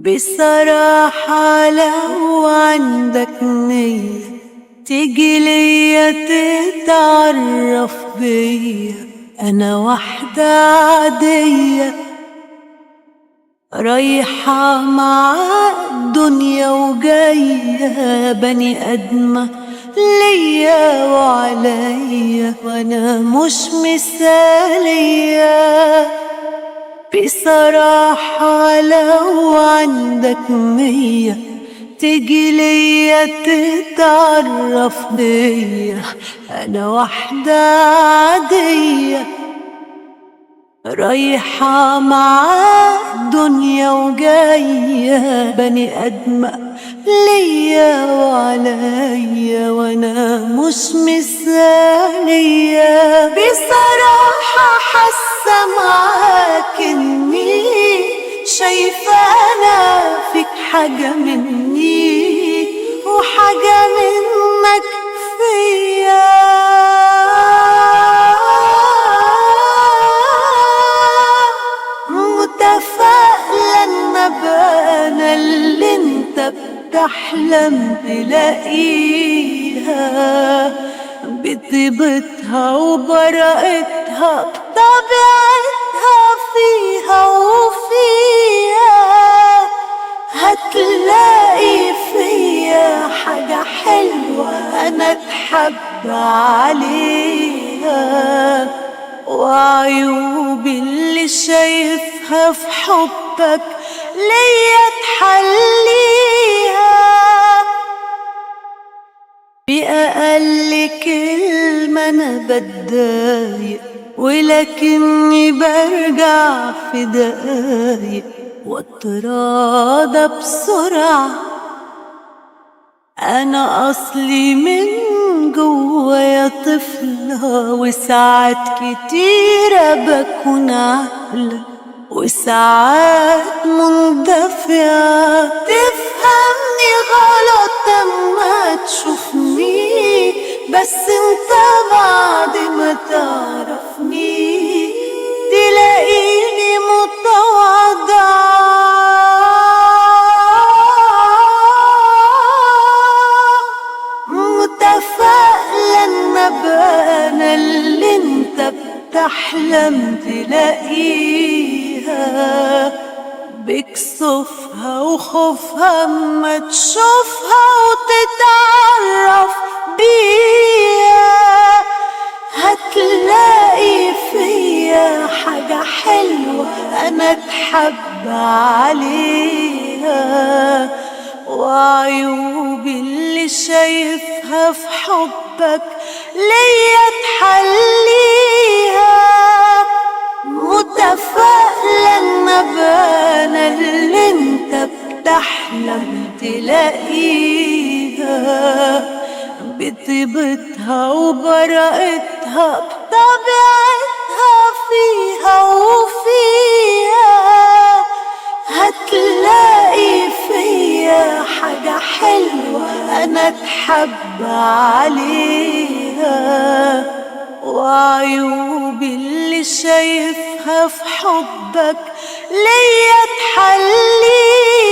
بصراحة لو عندك نية تيجي ليا تتعرف بيا، أنا واحدة عادية رايحة مع الدنيا وجاية بني آدمة ليا وعليا، وأنا مش مثالية. بصراحة لو عندك نية تيجي ليا تتعرف بيا، أنا واحدة عادية رايحة مع الدنيا وجاية بني آدمة ليا وعليا، وأنا مش مثالية. بصراحة حاسة معاك إني شايفة أنا فيك حاجة مني وحاجة منك فيا، متفائلة إن أبقى أنا اللي أنت بتحلم تلاقيها، بطيبتها وبراءتها بطبيعتها فيها وفيها. هتلاقي فيا حاجة حلوة أنا أتحب عليها، وعيوبي اللي شايفها في حبك ليا تحليها. بأقل كلمة أنا بتضايق ولكني برجع في دقايق واتراضى بسرعة، أنا أصلي من جوايا طفلة وساعات كتيرة بكون عاقلة وساعات مندفعة. تفهمني غلط أما تشوفني، بس انت بعد ما تعرفني تلاقيني متواضعة، متفائلة إن أبقى أنا اللي انت بتحلم تلاقيها، بكسوفها وخوفها اما تشوفها وتتعرف بيها. هتلاقي فيا حاجة حلوة أنا أتحب عليها، وعيوبي اللي شايفها في حبك ليا تحليها. متفائلة إن أبقى أنا اللي أنت بتحلم تلاقيها، بطيبتها وبراءتها بطبيعتها فيها وفيها. هتلاقي فيا حاجة حلوة أنا أتحب عليها، وعيوبي اللي شايفها في حبك ليا تحليها.